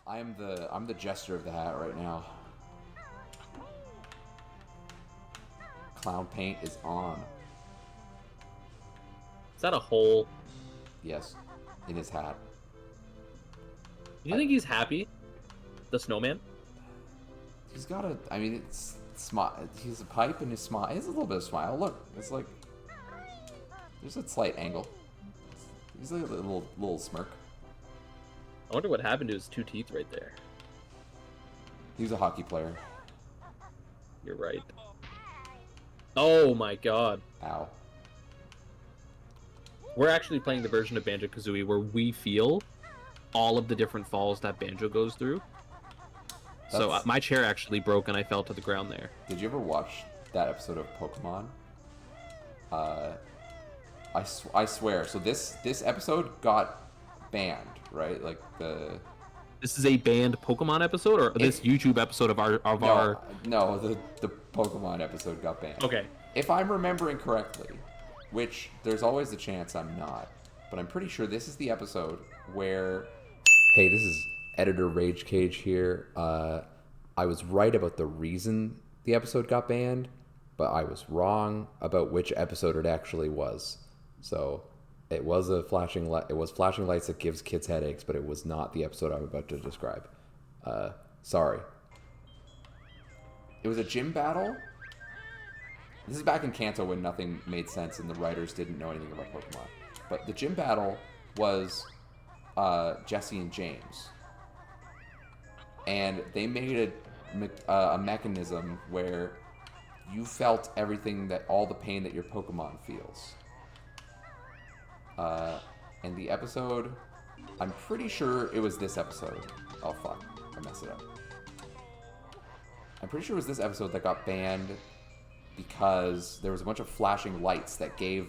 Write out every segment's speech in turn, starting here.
I'm the jester of the hat right now. Clown paint is on. Is that a hole? Yes, in his hat. Do you think he's happy? The snowman? He's got a. I mean, it's smile. He's a pipe and his smile. He has a little bit of smile. Look, it's like there's a slight angle. He's like a little smirk. I wonder what happened to his two teeth right there. He was a hockey player. You're right. Oh my god. Ow. We're actually playing the version of Banjo-Kazooie where we feel all of the different falls that Banjo goes through. So my chair actually broke and I fell to the ground there. Did you ever watch that episode of Pokemon? I swear. So this episode got banned, right? Like the. This is a banned Pokemon episode, or this YouTube episode of our No, the Pokemon episode got banned. Okay. If I'm remembering correctly, which there's always a chance I'm not, but I'm pretty sure this is the episode where. Hey, this is Editor Rage Cage here. I was right about the reason the episode got banned, but I was wrong about which episode it actually was. So it was a flashing light. It was flashing lights that gives kids headaches, but it was not the episode I'm about to describe. Sorry. It was a gym battle. This is back in Kanto when nothing made sense and the writers didn't know anything about Pokemon. But the gym battle was Jesse and James, and they made a mechanism where you felt everything all the pain that your Pokemon feels. And the episode, I'm pretty sure it was this episode. Oh fuck, I messed it up. I'm pretty sure it was this episode that got banned because there was a bunch of flashing lights that gave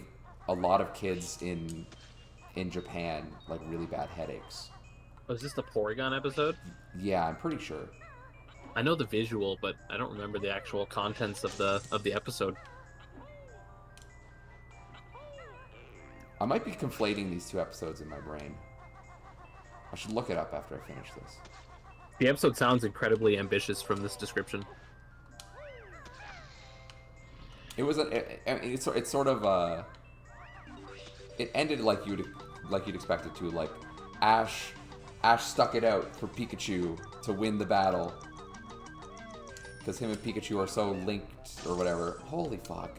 a lot of kids in Japan like really bad headaches. Was this the Porygon episode? Yeah, I'm pretty sure. I know the visual, but I don't remember the actual contents of the episode. I might be conflating these two episodes in my brain. I should look it up after I finish this. The episode sounds incredibly ambitious from this description. It was it's sort of it ended like you'd expect it to. Like Ash stuck it out for Pikachu to win the battle because him and Pikachu are so linked or whatever. Holy fuck.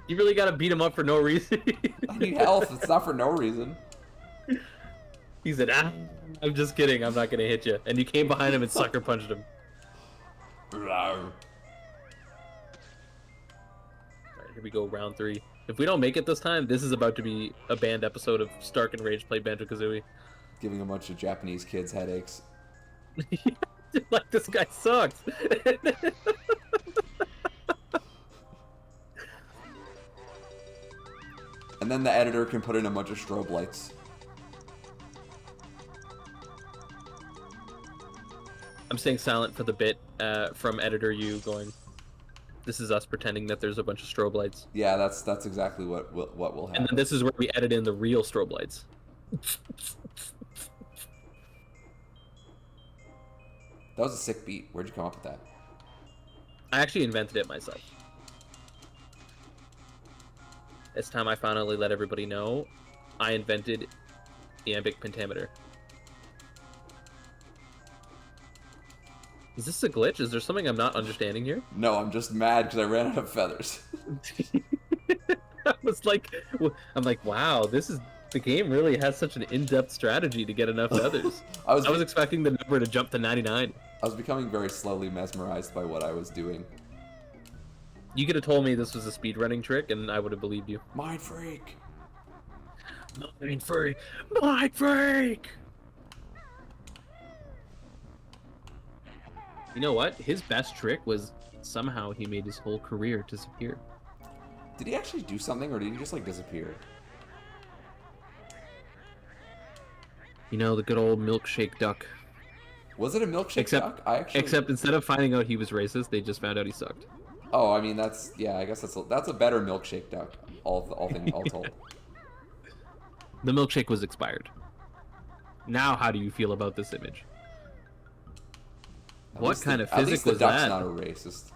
You really gotta beat him up for no reason. I need health. It's not for no reason. He said, I'm just kidding. I'm not gonna hit you. And you came behind him and sucker punched him. Alright, here we go, round 3. If we don't make it this time, this is about to be a banned episode of Stark and Rage play Banjo-Kazooie. Giving a bunch of Japanese kids headaches. Like, this guy sucks. And then the editor can put in a bunch of strobe lights. I'm staying silent for the bit from editor you going, this is us pretending that there's a bunch of strobe lights. Yeah, that's exactly what will happen. And then this is where we edit in the real strobe lights. That was a sick beat. Where'd you come up with that? I actually invented it myself. It's time I finally let everybody know I invented iambic pentameter. Is this a glitch? Is there something I'm not understanding here? No, I'm just mad because I ran out of feathers. I'm like, wow, the game really has such an in-depth strategy to get enough feathers. I was expecting the number to jump to 99. I was becoming very slowly mesmerized by what I was doing. You could have told me this was a speedrunning trick, and I would have believed you. Mind freak! Mind freak! Mind freak! You know what? His best trick was somehow he made his whole career disappear. Did he actually do something, or did he just, like, disappear? You know, the good old milkshake duck. Was it a milkshake duck? Except instead of finding out he was racist, they just found out he sucked. Oh, I mean I guess that's a better milkshake duck. All told. The milkshake was expired. Now, how do you feel about this image? What kind of At physics least the was duck's that? not a racist.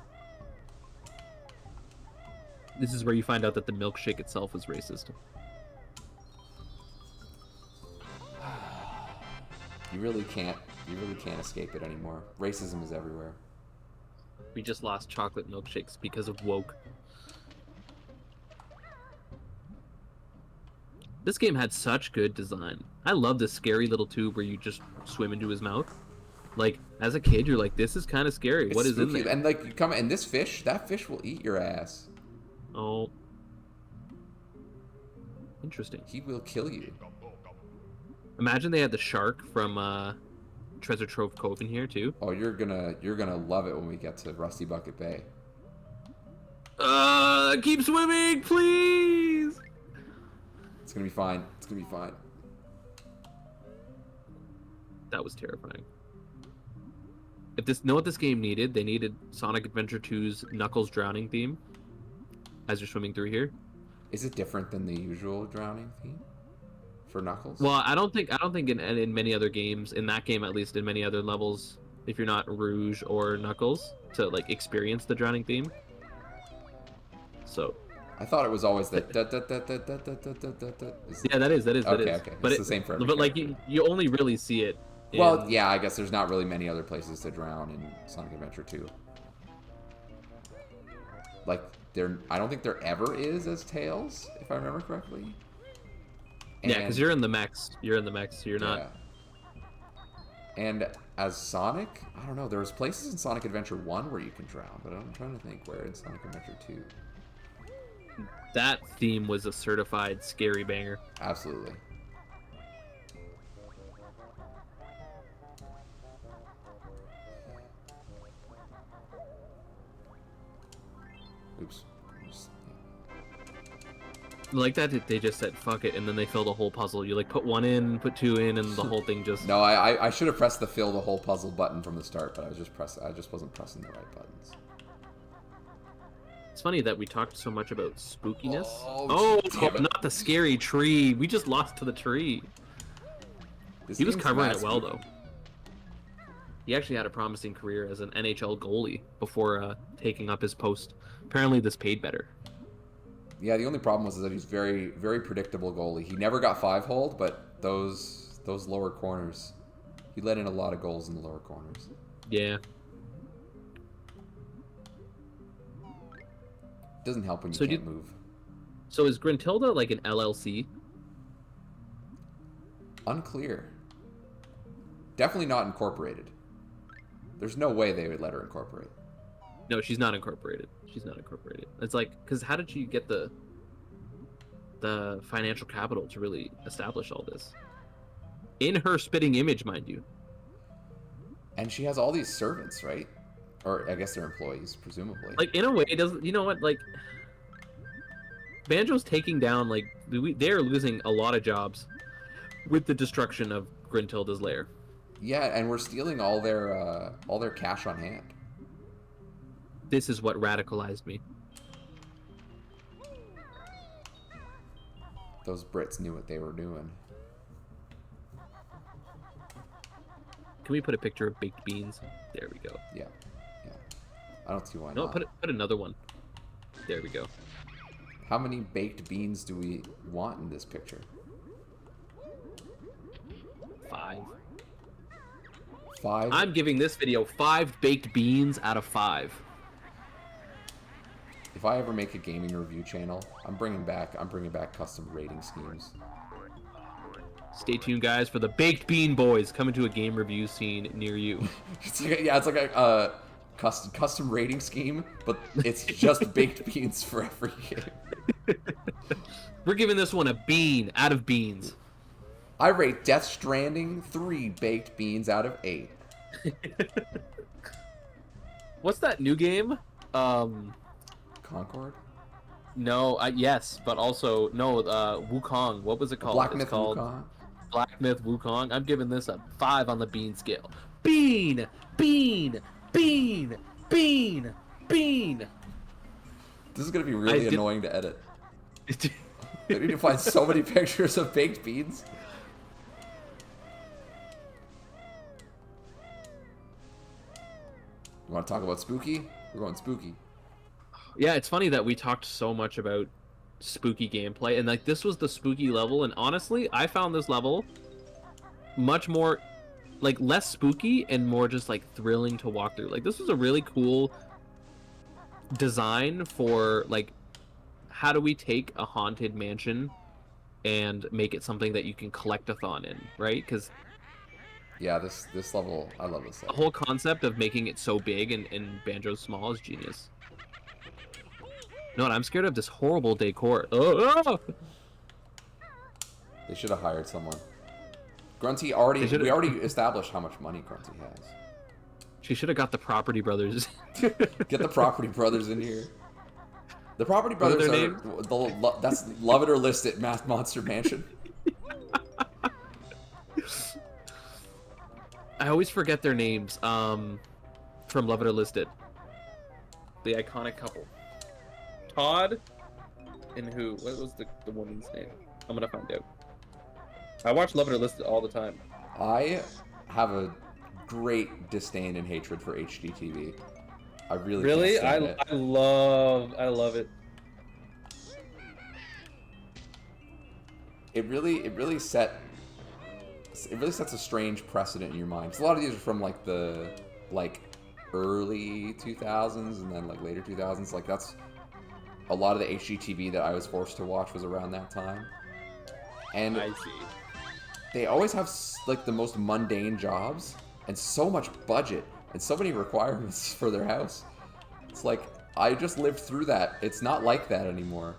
This is where you find out that the milkshake itself is racist. You really can't escape it anymore. Racism is everywhere. We just lost chocolate milkshakes because of woke. This game had such good design. I love this scary little tube where you just swim into his mouth. Like, as a kid, you're like, this is kind of scary. What is in there? And like, you come and that fish will eat your ass. Oh. Interesting. He will kill you. Imagine they had the shark from Treasure Trove Cove in here too. Oh, you're gonna love it when we get to Rusty Bucket Bay. Keep swimming, please. It's gonna be fine. It's gonna be fine. That was terrifying. Know what this game needed? They needed Sonic Adventure 2's Knuckles drowning theme as you're swimming through here. Is it different than the usual drowning theme for Knuckles? Well, I don't think in many other games, in that game at least, in many other levels, if you're not Rouge or Knuckles, to like experience the drowning theme. So. I thought it was always that. Yeah, that is. Okay. But it's the same for every But like character. you only really see it. Well, yeah, I guess there's not really many other places to drown in Sonic Adventure 2. Like, I don't think there ever is as Tails, if I remember correctly. Yeah, because you're in the mechs. You're in the mechs, so you're not. Yeah. And as Sonic, I don't know, there was places in Sonic Adventure 1 where you can drown, but I'm trying to think where in Sonic Adventure 2. That theme was a certified scary banger. Absolutely. Oops. Like that, they just said fuck it, and then they fill the whole puzzle. You like put one in, put two in, and the whole thing just. No, I should have pressed the fill the whole puzzle button from the start, but I just wasn't pressing the right buttons. It's funny that we talked so much about spookiness. Oh, not the scary tree. We just lost to the tree. He was covering it well though. He actually had a promising career as an NHL goalie before taking up his post. Apparently, this paid better. Yeah, the only problem was that he's very, very predictable goalie. He never got 5-hold, but those lower corners, he let in a lot of goals in the lower corners. Yeah. Doesn't help when you can't move. So is Gruntilda like an LLC? Unclear. Definitely not incorporated. There's no way they would let her incorporate. No, she's not incorporated. She's not incorporated. It's like, because how did you get the financial capital to really establish all this? In her spitting image, mind you. And she has all these servants, right? Or I guess they're employees, presumably. Like, in a way, it doesn't. You know what? Like, Banjo's taking down, like, they're losing a lot of jobs with the destruction of Gruntilda's lair. Yeah, and we're stealing all their cash on hand. This is what radicalized me. Those Brits knew what they were doing. Can we put a picture of baked beans? There we go. Yeah. I don't see why No, not. put another one. There we go. How many baked beans do we want in this picture? 5. 5? I'm giving this video 5 baked beans out of 5. If I ever make a gaming review channel, I'm bringing back custom rating schemes. Stay tuned, guys, for the Baked Bean Boys coming to a game review scene near you. It's like a custom rating scheme, but it's just baked beans for every game. We're giving this one a bean out of beans. I rate Death Stranding 3 baked beans out of 8. What's that new game? Concord? No, yes, but also no. Wukong. What was it called? Black Myth Wukong. Black Myth Wukong. I'm giving this a 5 on the bean scale. Bean, bean, bean, bean, bean. This is gonna be really annoying to edit. I need to find so many pictures of baked beans. You want to talk about spooky? We're going spooky. Yeah, it's funny that we talked so much about spooky gameplay, and like this was the spooky level, and honestly, I found this level much more like less spooky and more just like thrilling to walk through. Like this was a really cool design for like how do we take a haunted mansion and make it something that you can collectathon in, right? Because yeah, this level, I love this level. The whole concept of making it so big and Banjo small is genius. No, and I'm scared of this horrible decor. Oh! They should have hired someone. Grunty already. We already established how much money Grunty has. She should have got the Property Brothers. Get the Property Brothers in here. The Property Brothers are that's Love It or List It, Math Monster Mansion. I always forget their names. From Love It or List It. The iconic couple. Todd and who? What was the woman's name? I'm gonna find out. I watch Love It or List It all the time. I have a great disdain and hatred for HGTV. I really can't stand it. I love it. It really sets a strange precedent in your mind. 'Cause a lot of these are from like the early 2000s and then like later 2000s. Like that's a lot of the HGTV that I was forced to watch was around that time. And I see. They always have like the most mundane jobs and so much budget and so many requirements for their house. It's like I just lived through that. It's not like that anymore.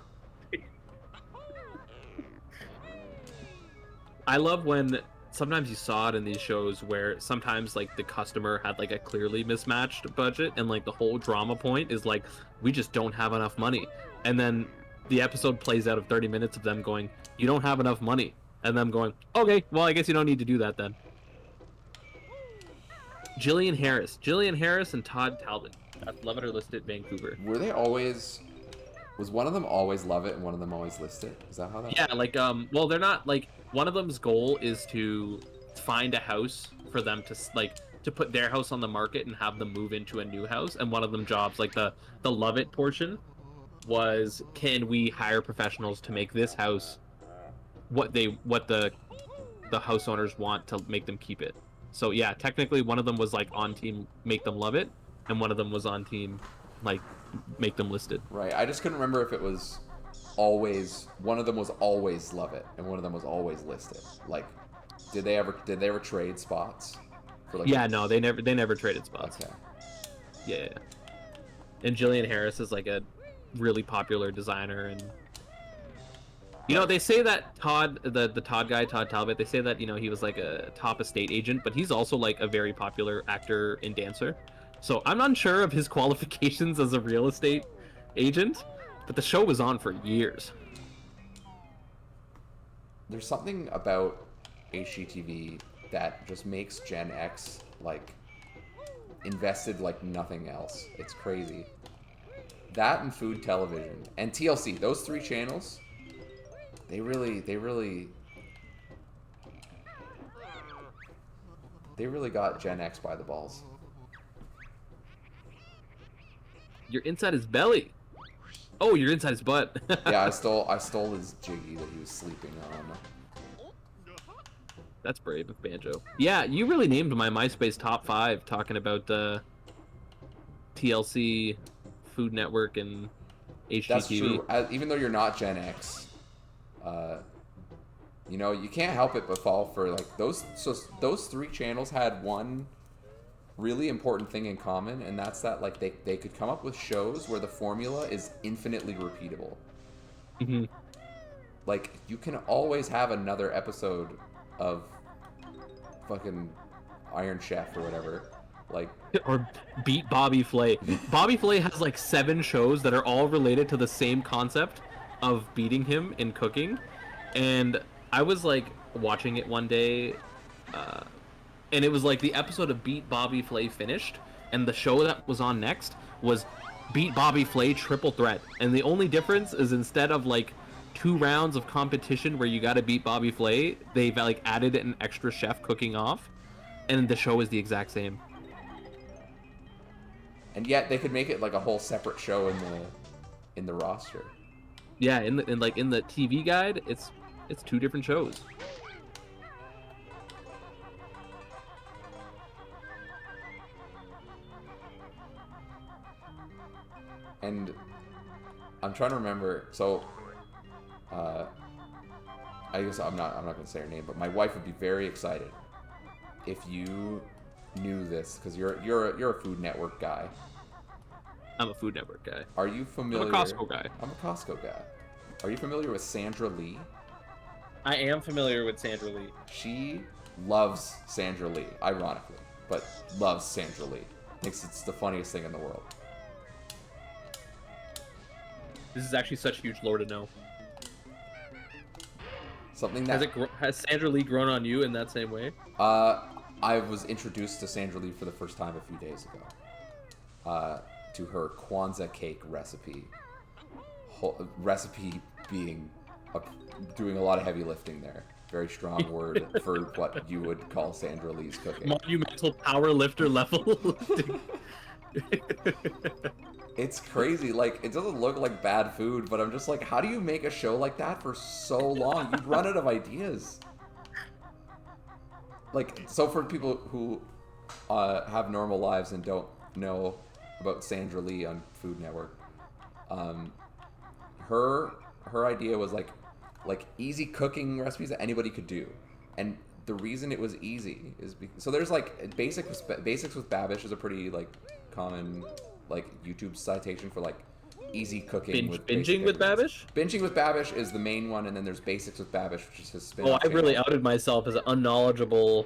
I love when sometimes you saw it in these shows where sometimes like the customer had like a clearly mismatched budget and like the whole drama point is like we just don't have enough money, and then the episode plays out of 30 minutes of them going, you don't have enough money, and them going, okay, well I guess you don't need to do that then. Jillian Harris and Todd Talbot. That's Love It or List It, Vancouver. Were they always? Was one of them always Love It and one of them always List It? Is that how that? Yeah, like well, they're not like one of them's goal is to find a house for them to like to put their house on the market and have them move into a new house, and one of them jobs like the Love It portion was can we hire professionals to make this house what the house owners want to make them keep it. So yeah, technically one of them was like on team make them love it, and one of them was on team like make them listed. Right. I just couldn't remember if it was always one of them was always Love It and one of them was always Listed. Like, did they ever trade spots? For like no, they never traded spots. Okay. Yeah. And Jillian Harris is like a really popular designer, and you know they say that Todd, the Todd guy, Todd Talbot, they say that he was like a top estate agent, but he's also like a very popular actor and dancer. So I'm unsure of his qualifications as a real estate agent, but the show was on for years. There's something about HGTV that just makes Gen X like invested like nothing else. It's crazy. That and food television and TLC, those three channels, they really got Gen X by the balls. You're inside his belly. Oh, you're inside his butt. Yeah, I stole his jiggy that he was sleeping on. That's brave of Banjo. Yeah, you really named my MySpace top 5 talking about TLC, Food Network, and HGTV. That's true. Even though you're not Gen X, you can't help it but fall for like those. So those three channels had one really important thing in common, and that's that like they could come up with shows where the formula is infinitely repeatable. Mm-hmm. Like you can always have another episode of fucking Iron Chef or whatever, like or Beat Bobby Flay. Bobby Flay has like 7 shows that are all related to the same concept of beating him in cooking, and I was like watching it one day. And it was like the episode of Beat Bobby Flay finished, and the show that was on next was Beat Bobby Flay triple threat, and the only difference is instead of like 2 rounds of competition where you got to beat Bobby Flay, they've like added an extra chef cooking off, and the show is the exact same. And yet they could make it like a whole separate show in the roster. Yeah, in the TV guide, it's 2 different shows. And I'm trying to remember. So, I guess I'm not gonna say her name, but my wife would be very excited if you knew this, because you're a Food Network guy. I'm a Food Network guy. Are you familiar? I'm a Costco guy. I'm a Costco guy. Are you familiar with Sandra Lee? I am familiar with Sandra Lee. She loves Sandra Lee, ironically, but loves Sandra Lee. Thinks it's the funniest thing in the world. This is actually such huge lore to know. Something that has Sandra Lee grown on you in that same way? I was introduced to Sandra Lee for the first time a few days ago. To her Kwanzaa cake recipe. Recipe being doing a lot of heavy lifting there. Very strong word for what you would call Sandra Lee's cooking. Monumental power lifter level. It's crazy. Like, it doesn't look like bad food, but I'm just like, how do you make a show like that for so long? You'd run out of ideas. Like, so for people who have normal lives and don't know about Sandra Lee on Food Network, her idea was like easy cooking recipes that anybody could do. And the reason it was easy is because, so there's like basics with Babish is a pretty like common like YouTube citation for like easy cooking with binging with Babish. Binging with Babish is the main one, and then there's Basics with Babish, which is his spin. Oh, I really outed myself as an unknowledgeable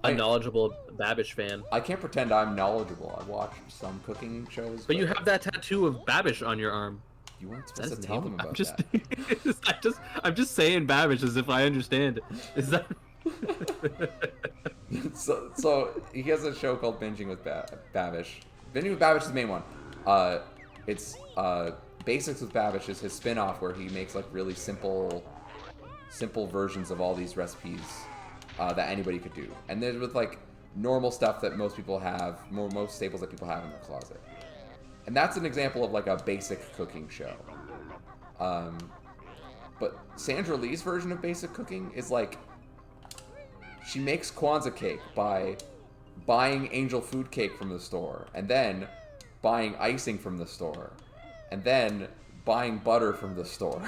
Babish fan. I can't pretend I'm knowledgeable. I watch some cooking shows. But you have that tattoo of Babish on your arm. You weren't supposed to tell them about that. I'm just saying Babish as if I understand. Is that? So he has a show called Binging with Babish. Binging with Babish is the main one. It's Basics with Babish is his spin-off where he makes like really simple versions of all these recipes that anybody could do. And there's with like normal stuff that most people have, most staples that people have in their closet. And that's an example of like a basic cooking show. But Sandra Lee's version of basic cooking is like, she makes Kwanzaa cake by buying angel food cake from the store, and then buying icing from the store, and then buying butter from the store,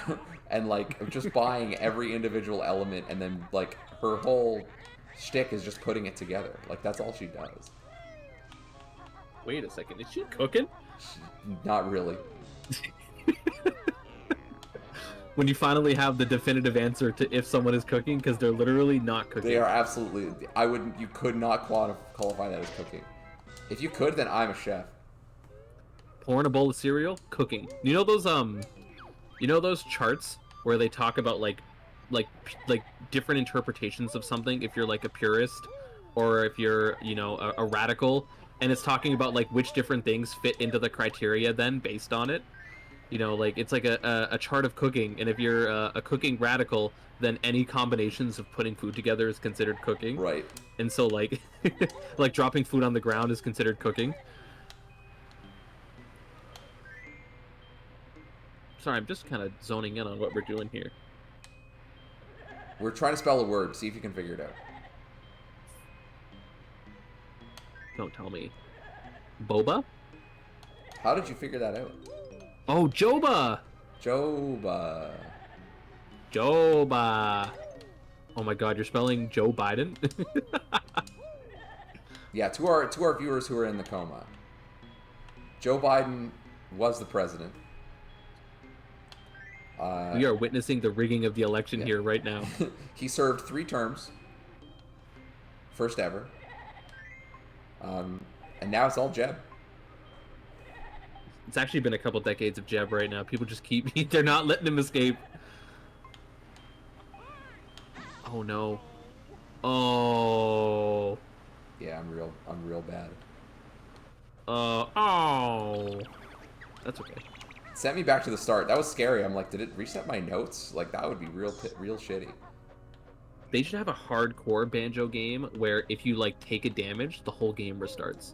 and like just buying every individual element, and then like her whole shtick is just putting it together. Like that's all she does. Wait a second, is she cooking? Not really. When you finally have the definitive answer to if someone is cooking, because they're literally not cooking. They are absolutely. You could not qualify that as cooking. If you could, then I'm a chef. Pouring a bowl of cereal, cooking. You know those charts where they talk about like different interpretations of something. If you're like a purist, or if you're a radical, and it's talking about like which different things fit into the criteria then based on it. Like it's like a chart of cooking, and if you're a cooking radical, then any combinations of putting food together is considered cooking. Right. And so like like dropping food on the ground is considered cooking. Sorry, I'm just kind of zoning in on what we're doing here. We're trying to spell a word. See if you can figure it out. Don't tell me. Boba? How did you figure that out? Oh, Joba! Joba. Oh my god, you're spelling Joe Biden? Yeah, to our viewers who are in the coma. Joe Biden was the president. We are witnessing the rigging of the election here right now. He served 3 terms. First ever. And now it's all Jeb. It's actually been a couple decades of Jeb right now. People just they're not letting him escape. Oh no. Oh. Yeah, I'm real bad. Oh. That's okay. Sent me back to the start. That was scary. I'm like, did it reset my notes? Like, that would be real shitty. They should have a hardcore Banjo game where if you, like, take a damage, the whole game restarts.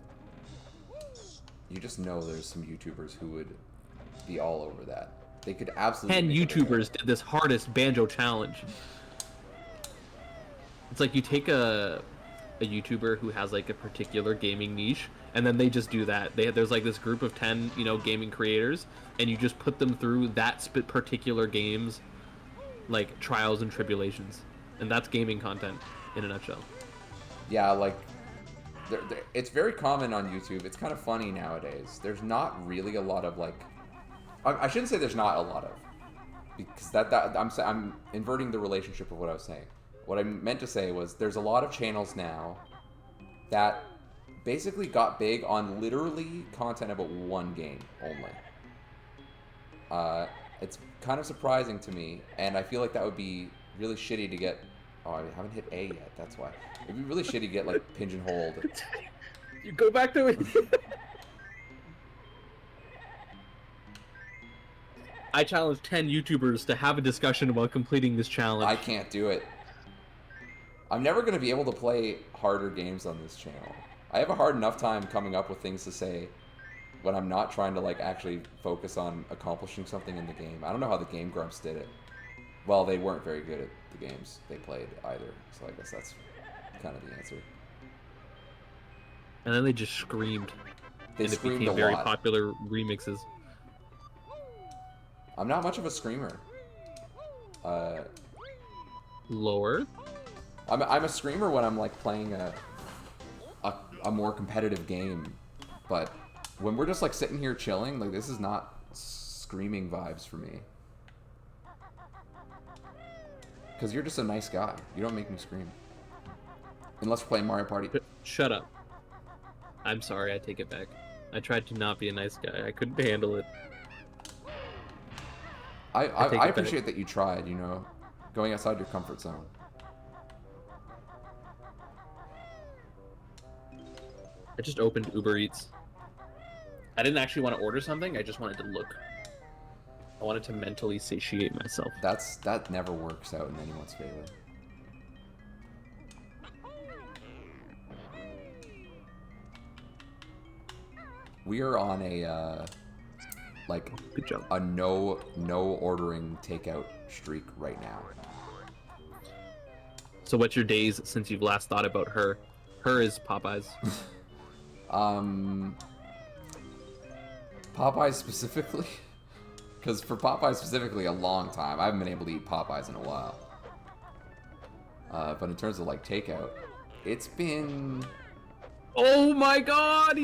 You just know there's some YouTubers who would be all over that. They could absolutely... 10 YouTubers did this hardest Banjo challenge. It's like you take a YouTuber who has, like, a particular gaming niche, and then they just do that. There's, like, this group of 10, gaming creators, and you just put them through that particular game's, like, trials and tribulations. And that's gaming content in a nutshell. Yeah, like... it's very common on YouTube. It's kind of funny nowadays. There's not really a lot of, like... I shouldn't say there's not a lot of. Because I'm inverting the relationship of what I was saying. What I meant to say was there's a lot of channels now that basically got big on literally content about one game only. It's kind of surprising to me, and I feel like that would be really shitty to get... Oh, I haven't hit A yet, that's why. It'd be really shitty to get, like, pigeonholed. You go back to it. I challenge 10 YouTubers to have a discussion while completing this challenge. I can't do it. I'm never going to be able to play harder games on this channel. I have a hard enough time coming up with things to say when I'm not trying to, like, actually focus on accomplishing something in the game. I don't know how the Game Grumps did it. Well, they weren't very good at the games they played either, so I guess that's kind of the answer. And then they just screamed. They and screamed it became a very lot. popular remixes. I'm not much of a screamer. Lower? I'm a screamer when I'm, like, playing a more competitive game, but when we're just, like, sitting here chilling, like, this is not screaming vibes for me. Because you're just a nice guy. You don't make me scream. Unless we're playing Mario Party. Shut up. I'm sorry, I take it back. I tried to not be a nice guy. I couldn't handle it. I appreciate that you tried, going outside your comfort zone. I just opened Uber Eats. I didn't actually want to order something, I just wanted to look. I wanted to mentally satiate myself. That never works out in anyone's favor. We are on a Good job. a no ordering takeout streak right now. So what's your days since you've last thought about her? Her is Popeyes. Popeyes specifically? Because for Popeyes specifically, a long time. I haven't been able to eat Popeyes in a while. But in terms of, like, takeout, it's been... Oh my god!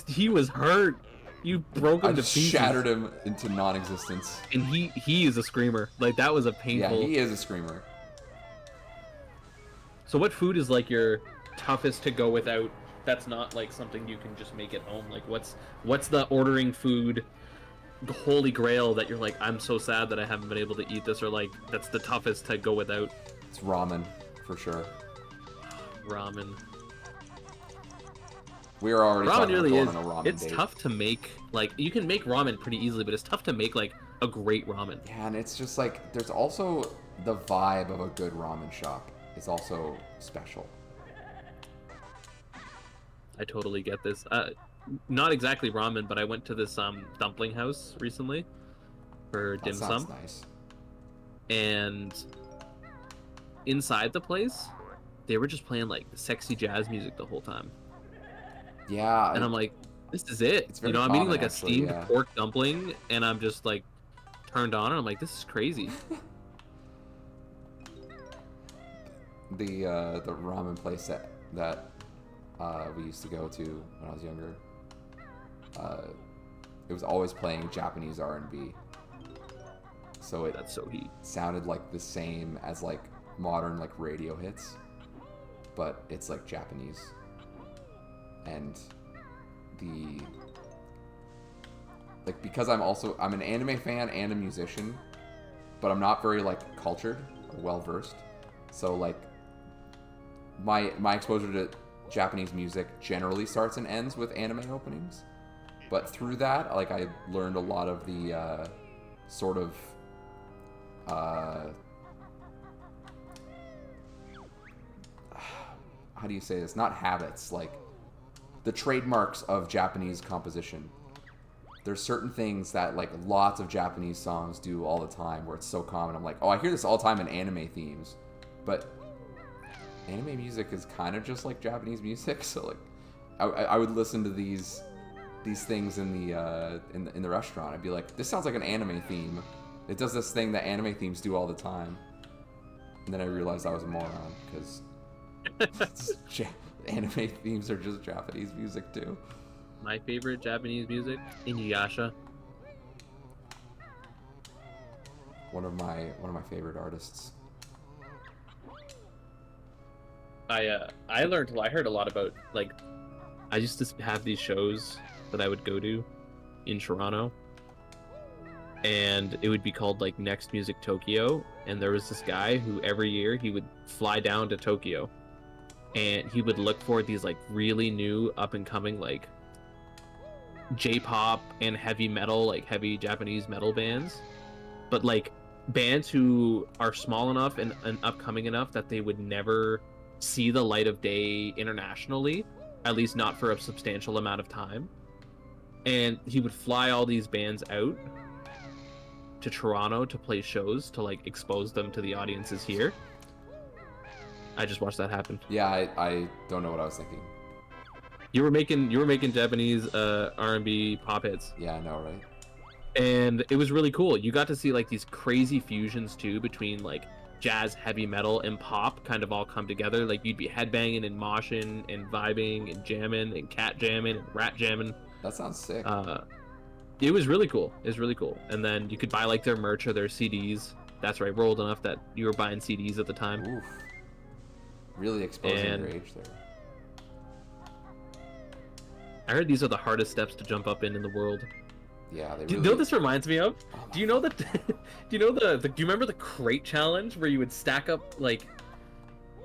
He was hurt. You broke him I to just pieces. shattered him into non-existence. And he is a screamer. Like, that was a painful... Yeah, he is a screamer. So what food is, like, your toughest to go without that's not, like, something you can just make at home? Like, what's the ordering food holy grail that you're like, I'm so sad that I haven't been able to eat this, or, like, that's the toughest to go without? It's ramen, for sure. Ramen. We are already Ramen talking really about is. going on a ramen It's date. tough to make. Like, you can make ramen pretty easily, but it's tough to make, like, a great ramen. Yeah, and it's just like, there's also the vibe of a good ramen shop is also special. I totally get this. Not exactly ramen, but I went to this dumpling house recently for dim That sounds sum. nice. And inside the place, they were just playing, like, sexy jazz music the whole time. Yeah. And I'm like, this is it. It's very I'm eating, common, like, a actually, steamed yeah. pork dumpling, and I'm just, like, turned on, and I'm like, this is crazy. The ramen place that we used to go to when I was younger, it was always playing Japanese R&B. So That's so heat. sounded like the same as, like, modern, like, radio hits, but it's, like, Japanese. And because I'm an anime fan and a musician, but I'm not very, like, cultured or well versed. So, like, my exposure to Japanese music generally starts and ends with anime openings. But through that, like, I learned a lot of the sort of how do you say this? Not habits, like the trademarks of Japanese composition. There's certain things that like lots of Japanese songs do all the time where it's so common. I'm like, oh, I hear this all the time in anime themes, but anime music is kind of just like Japanese music. So like, I would listen to these things in the restaurant. I'd be like, this sounds like an anime theme. It does this thing that anime themes do all the time. And then I realized I was a moron because anime themes are just Japanese music too. My favorite Japanese music, Inuyasha. One of my favorite artists. I heard a lot about, like, I used to have these shows that I would go to in Toronto, and it would be called like Next Music Tokyo, and there was this guy who every year he would fly down to Tokyo and he would look for these like really new up and coming like J-pop and heavy metal, like heavy Japanese metal bands, but like bands who are small enough and upcoming enough that they would never see the light of day internationally, at least not for a substantial amount of time. And he would fly all these bands out to Toronto to play shows to like expose them to the audiences here. I just watched that happen. Yeah, I don't know what I was thinking. You were making Japanese R&B pop hits. Yeah, I know, right? And it was really cool. You got to see like these crazy fusions too between like jazz, heavy metal, and pop kind of all come together. Like you'd be headbanging and moshing and vibing and jamming and cat jamming and rat jamming. That sounds sick. It was really cool. It was really cool. And then you could buy like their merch or their CDs. That's right, we're old enough that you were buying CDs at the time. Oof. Really exposing your age there. I heard these are the hardest steps to jump up in the world. Yeah, they Do really... you know what this reminds me of? Oh, do you know that? Do you know do you remember the crate challenge where you would stack up like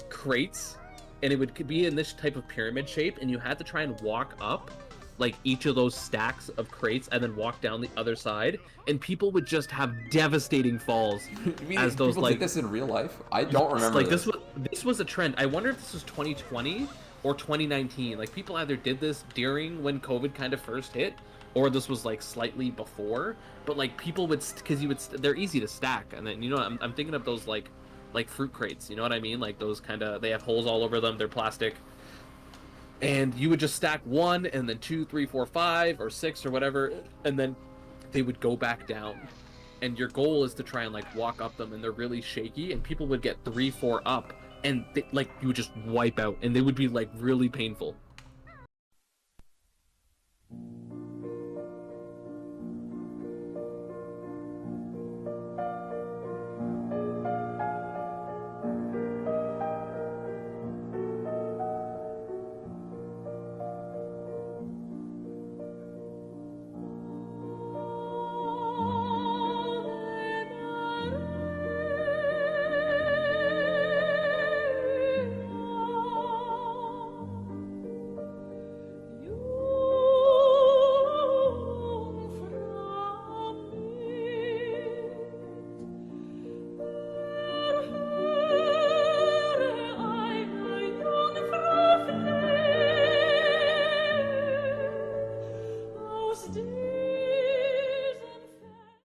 crates, and it would be in this type of pyramid shape, and you had to try and walk up like each of those stacks of crates and then walk down the other side, and people would just have devastating falls. You mean as those people like did this in real life? I don't remember. Like this was a trend. I wonder if this was 2020 or 2019. Like people either did this during when COVID kind of first hit, or this was like slightly before. But like people would, because they're easy to stack, and then I'm thinking of those like fruit crates. You know what I mean? Like those kind of, they have holes all over them. They're plastic. And you would just stack 1 and then 2, 3, 4, 5 or 6 or whatever, and then they would go back down. And your goal is to try and like walk up them, and they're really shaky, and people would get 3, 4 up, and you would just wipe out, and they would be like really painful.